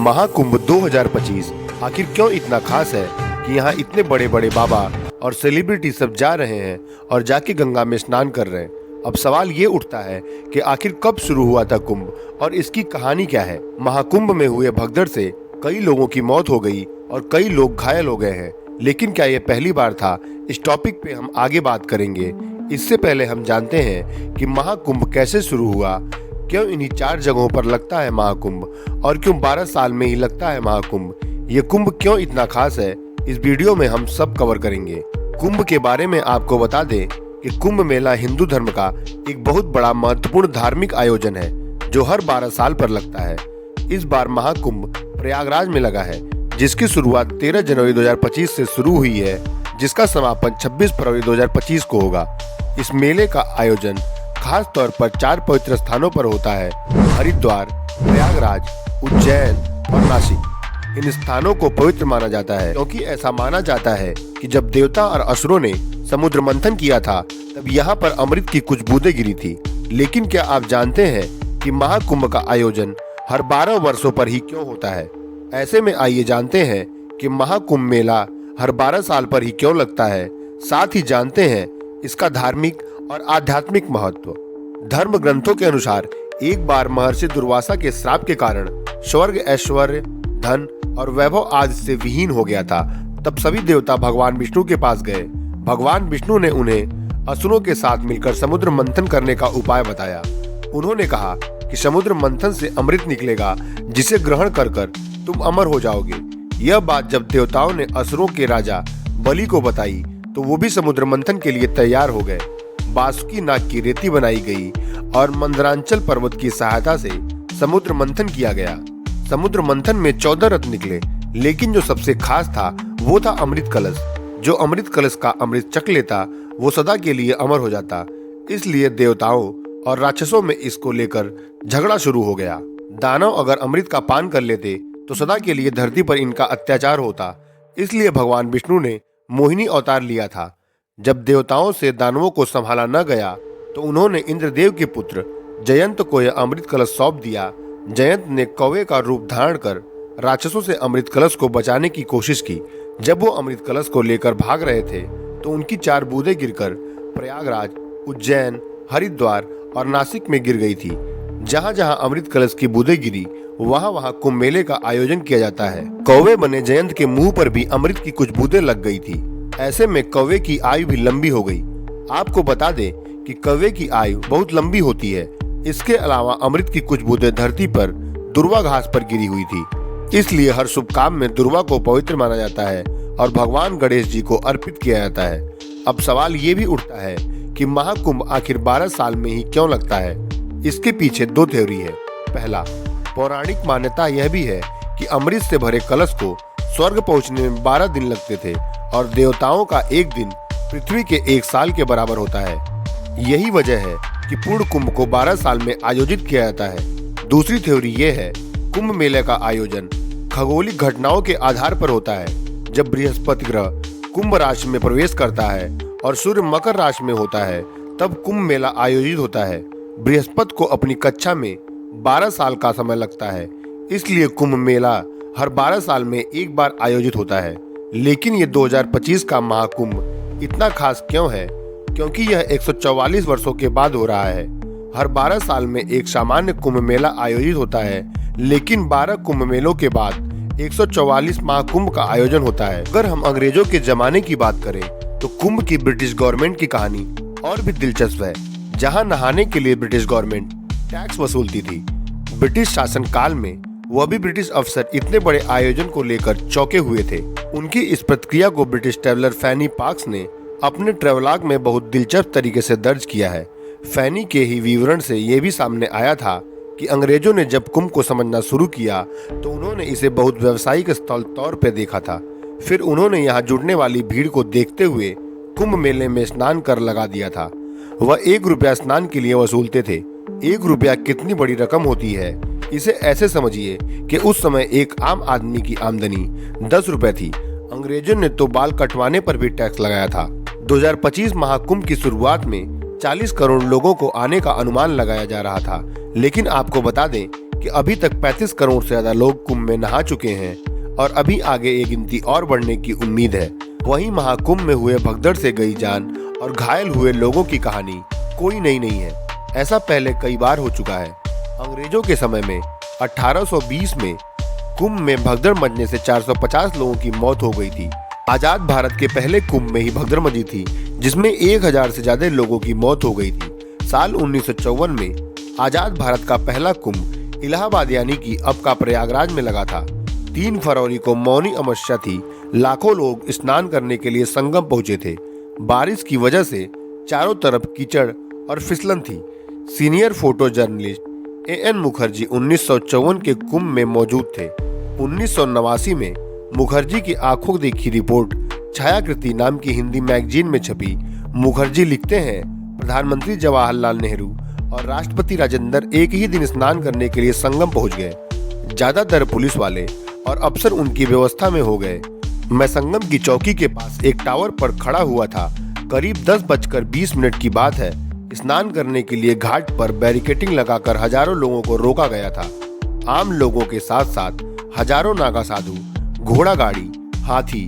महाकुंभ 2025 आखिर क्यों इतना खास है कि यहाँ इतने बड़े बड़े बाबा और सेलिब्रिटी सब जा रहे हैं और जाके गंगा में स्नान कर रहे हैं। अब सवाल ये उठता है कि आखिर कब शुरू हुआ था कुंभ और इसकी कहानी क्या है। महाकुंभ में हुए भगदड़ से कई लोगों की मौत हो गई और कई लोग घायल हो गए हैं, लेकिन क्या ये पहली बार था? इस टॉपिक पे हम आगे बात करेंगे। इससे पहले हम जानते हैं कि महाकुंभ कैसे शुरू हुआ, क्यों इन्हीं 4 जगहों पर लगता है महाकुंभ और क्यों 12 साल में ही लगता है महाकुंभ। ये कुंभ क्यों इतना खास है, इस वीडियो में हम सब कवर करेंगे। कुंभ के बारे में आपको बता दें कि कुंभ मेला हिंदू धर्म का एक बहुत बड़ा महत्वपूर्ण धार्मिक आयोजन है जो हर 12 साल पर लगता है। इस बार महाकुंभ प्रयागराज में लगा है, जिसकी शुरुआत 13 जनवरी 2025 से शुरू हुई है, जिसका समापन 26 फरवरी 2025 को होगा। इस मेले का आयोजन खास तौर पर 4 पवित्र स्थानों पर होता है: हरिद्वार, प्रयागराज, उज्जैन और नासिक। इन स्थानों को पवित्र माना जाता है क्योंकि ऐसा माना जाता है कि जब देवता और असुरों ने समुद्र मंथन किया था तब यहाँ पर अमृत की कुछ बूंदें गिरी थी। लेकिन क्या आप जानते हैं कि महाकुंभ का आयोजन हर 12 वर्षों पर ही क्यों होता है? ऐसे में आइए जानते हैं कि महाकुंभ मेला हर 12 साल पर ही क्यों लगता है। साथ ही जानते हैं इसका धार्मिक और आध्यात्मिक महत्व। धर्म ग्रंथों के अनुसार एक बार महर्षि दुर्वासा के श्राप के कारण स्वर्ग, ऐश्वर्य, धन और वैभव आदि से विहीन हो गया था। तब सभी देवता भगवान विष्णु के पास गए। भगवान विष्णु ने उन्हें असुरों के साथ मिलकर समुद्र मंथन करने का उपाय बताया। उन्होंने कहा कि समुद्र मंथन से अमृत निकलेगा, जिसे ग्रहण कर तुम अमर हो जाओगे। यह बात जब देवताओं ने असुरों के राजा बलि को बताई तो वो भी समुद्र मंथन के लिए तैयार हो गए। बासुकी नाग की रेती बनाई गई और मंदरांचल पर्वत की सहायता से समुद्र मंथन किया गया। समुद्र मंथन में 14 रत्न निकले, लेकिन जो सबसे खास था वो था अमृत कलश। जो अमृत कलश का अमृत चख लेता वो सदा के लिए अमर हो जाता। इसलिए देवताओं और राक्षसों में इसको लेकर झगड़ा शुरू हो गया। दानव अगर अमृत का पान कर लेते तो सदा के लिए धरती पर इनका अत्याचार होता। इसलिए भगवान विष्णु ने मोहिनी अवतार लिया था। जब देवताओं से दानवों को संभाला न गया तो उन्होंने इंद्रदेव के पुत्र जयंत को यह अमृत कलश सौंप दिया। जयंत ने कौवे का रूप धारण कर राक्षसों से अमृत कलश को बचाने की कोशिश की। जब वो अमृत कलश को लेकर भाग रहे थे तो उनकी 4 बूंदें गिरकर प्रयागराज, उज्जैन, हरिद्वार और नासिक में गिर गई थी। जहाँ जहाँ अमृत कलश की बूंदें गिरी वहाँ वहाँ कुंभ मेले का आयोजन किया जाता है। कौवे बने जयंत के मुंह पर भी अमृत की कुछ बूंदें लग गई थी। ऐसे में कौवे की आयु भी लंबी हो गई। आपको बता दें कि कौवे की आयु बहुत लंबी होती है। इसके अलावा अमृत की कुछ बूंदें धरती पर दुर्वा घास पर गिरी हुई थी। इसलिए हर शुभ काम में दुर्वा को पवित्र माना जाता है और भगवान गणेश जी को अर्पित किया जाता है। अब सवाल ये भी उठता है कि महाकुंभ आखिर 12 साल में ही क्यों लगता है? इसके पीछे 2 थ्योरी है। पहला, पौराणिक मान्यता यह भी है कि अमृत से भरे कलश को स्वर्ग पहुंचने में 12 दिन लगते थे और देवताओं का एक दिन पृथ्वी के 1 साल के बराबर होता है। यही वजह है कि पूर्ण कुंभ को 12 साल में आयोजित किया जाता है। दूसरी थ्योरी ये है, कुंभ मेले का आयोजन खगोलिक घटनाओं के आधार पर होता है। जब बृहस्पति ग्रह कुंभ राशि में प्रवेश करता है और सूर्य मकर राशि में होता है तब कुंभ मेला आयोजित होता है। बृहस्पति को अपनी कक्षा में 12 साल का समय लगता है, इसलिए कुंभ मेला हर 12 साल में एक बार आयोजित होता है। लेकिन ये 2025 का महाकुंभ इतना खास क्यों है? क्योंकि यह 144 वर्षों के बाद हो रहा है। हर 12 साल में एक सामान्य कुंभ मेला आयोजित होता है, लेकिन 12 कुंभ मेलों के बाद 144 महाकुंभ का आयोजन होता है। अगर हम अंग्रेजों के जमाने की बात करें तो कुंभ की ब्रिटिश गवर्नमेंट की कहानी और भी दिलचस्प है, जहाँ नहाने के लिए ब्रिटिश गवर्नमेंट टैक्स वसूलती थी। ब्रिटिश शासन काल में वह भी ब्रिटिश अफसर इतने बड़े आयोजन को लेकर चौंके हुए थे। उनकी इस प्रतिक्रिया को ब्रिटिश ट्रैवलर फैनी पार्क्स ने अपने ट्रैवलॉग में बहुत दिलचस्प तरीके से दर्ज किया है। फैनी के ही विवरण से ये भी सामने आया था कि अंग्रेजों ने जब कुंभ को समझना शुरू किया तो उन्होंने इसे बहुत व्यावसायिक स्थल तौर पर देखा था। फिर उन्होंने यहाँ जुड़ने वाली भीड़ को देखते हुए कुंभ मेले में स्नान कर लगा दिया था। वह 1 रुपया स्नान के लिए वसूलते थे। 1 रुपया कितनी बड़ी रकम होती है, इसे ऐसे समझिए कि उस समय एक आम आदमी की आमदनी 10 रुपए थी। अंग्रेजों ने तो बाल कटवाने पर भी टैक्स लगाया था। 2025 महाकुंभ की शुरुआत में 40 करोड़ लोगों को आने का अनुमान लगाया जा रहा था, लेकिन आपको बता दें कि अभी तक 35 करोड़ से ज्यादा लोग कुंभ में नहा चुके हैं और अभी आगे ये गिनती और बढ़ने की उम्मीद है। वहीं महाकुंभ में हुए भगदड़ से गई जान और घायल हुए लोगों की कहानी कोई नई नहीं है। ऐसा पहले कई बार हो चुका है। अंग्रेजों के समय में 1820 में कुंभ में भगदड़ मचने से 450 लोगों की मौत हो गई थी। आजाद भारत के पहले कुंभ में ही भगदड़ मची थी, जिसमें 1000 से ज्यादा लोगों की मौत हो गई थी। साल 1954 में आजाद भारत का पहला कुंभ इलाहाबाद यानी कि अब का प्रयागराज में लगा था। 3 फरवरी को मौनी अमावस्या थी। लाखों लोग स्नान करने के लिए संगम पहुंचे थे। बारिश की वजह से चारों तरफ कीचड़ और फिसलन थी। Senior photo journalist A.N. Mukherjee 1954 के कुंभ में मौजूद थे। 1989 में मुखर्जी की आंखों देखी रिपोर्ट छायाकृति नाम की हिंदी मैगजीन में छपी। मुखर्जी लिखते हैं, प्रधानमंत्री जवाहरलाल नेहरू और राष्ट्रपति राजेंद्र एक ही दिन स्नान करने के लिए संगम पहुंच गए। ज्यादातर पुलिस वाले और अफसर उनकी व्यवस्था में हो गए। मैं संगम की चौकी के पास एक टावर पर खड़ा हुआ था। करीब 10:20 की बात है। स्नान करने के लिए घाट पर बैरिकेडिंग लगाकर हजारों लोगों को रोका गया था। आम लोगों के साथ साथ हजारों नागा साधु, घोड़ा गाड़ी, हाथी,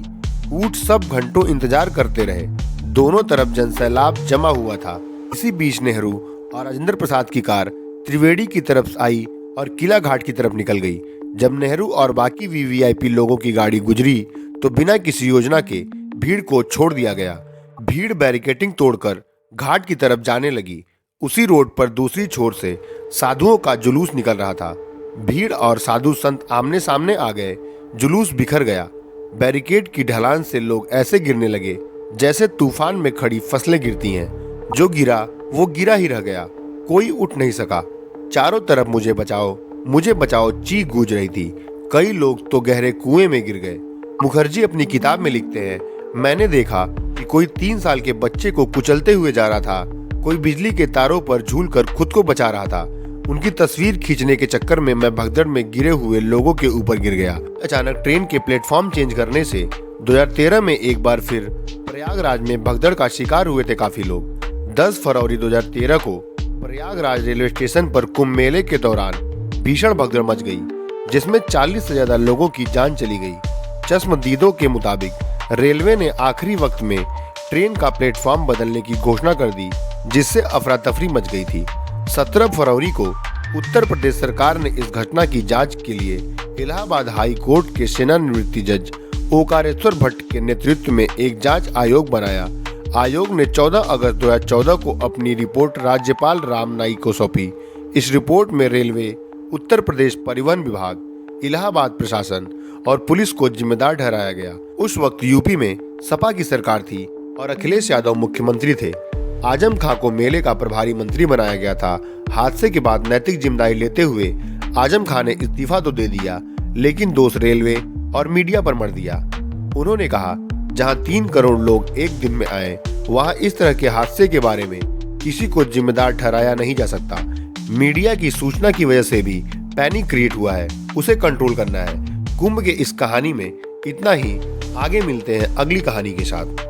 ऊंट सब घंटों इंतजार करते रहे। दोनों तरफ जनसैलाब जमा हुआ था। इसी बीच नेहरू और राजेंद्र प्रसाद की कार त्रिवेणी की तरफ आई और किला घाट की तरफ निकल गई। जब नेहरू और बाकी वीवीआईपी लोगों की गाड़ी गुजरी तो बिना किसी योजना के भीड़ को छोड़ दिया गया। भीड़ बैरिकेडिंग तोड़कर घाट की तरफ जाने लगी। उसी रोड पर दूसरी छोर से साधुओं का जुलूस निकल रहा था। भीड़ और साधु संत आमने सामने आ गए। जुलूस बिखर गया। बैरिकेड की ढलान से लोग ऐसे गिरने लगे जैसे तूफान में खड़ी फसलें गिरती हैं। जो गिरा वो गिरा ही रह गया, कोई उठ नहीं सका। चारों तरफ मुझे बचाओ चीख गूंज रही थी। कई लोग तो गहरे कुएं में गिर गए। मुखर्जी अपनी किताब में लिखते हैं, मैंने देखा कि कोई 3 साल के बच्चे को कुचलते हुए जा रहा था। कोई बिजली के तारों पर झूलकर खुद को बचा रहा था। उनकी तस्वीर खींचने के चक्कर में मैं भगदड़ में गिरे हुए लोगों के ऊपर गिर गया। अचानक ट्रेन के प्लेटफॉर्म चेंज करने से 2013 में एक बार फिर प्रयागराज में भगदड़ का शिकार हुए थे काफी लोग। 10 फरवरी 2013 को प्रयागराज रेलवे स्टेशन पर कुंभ मेले के दौरान भीषण भगदड़ मच गई, जिसमें 40 से ज्यादा लोगों की जान चली गई। चश्मदीदों के मुताबिक रेलवे ने आखिरी वक्त में ट्रेन का प्लेटफॉर्म बदलने की घोषणा कर दी, जिससे अफरा तफरी मच गई थी। 17 फरवरी को उत्तर प्रदेश सरकार ने इस घटना की जांच के लिए इलाहाबाद हाई कोर्ट के सेवानिवृत्त जज ओकारेश्वर भट्ट के नेतृत्व में एक जांच आयोग बनाया। आयोग ने 14 अगस्त 2014 को अपनी रिपोर्ट राज्यपाल राम नाईक को सौंपी। इस रिपोर्ट में रेलवे, उत्तर प्रदेश परिवहन विभाग, इलाहाबाद प्रशासन और पुलिस को जिम्मेदार ठहराया गया। उस वक्त यूपी में सपा की सरकार थी और अखिलेश यादव मुख्यमंत्री थे। आजम खां को मेले का प्रभारी मंत्री बनाया गया था। हादसे के बाद नैतिक जिम्मेदारी लेते हुए आजम खां ने इस्तीफा तो दे दिया, लेकिन दोष रेलवे और मीडिया पर मर दिया। उन्होंने कहा, जहां 3 करोड़ लोग एक दिन में आए, वहां इस तरह के हादसे के बारे में किसी को जिम्मेदार ठहराया नहीं जा सकता। मीडिया की सूचना की वजह से भी पैनिक क्रिएट हुआ है, उसे कंट्रोल करना है। कुंभ के इस कहानी में इतना ही। आगे मिलते हैं अगली कहानी के साथ।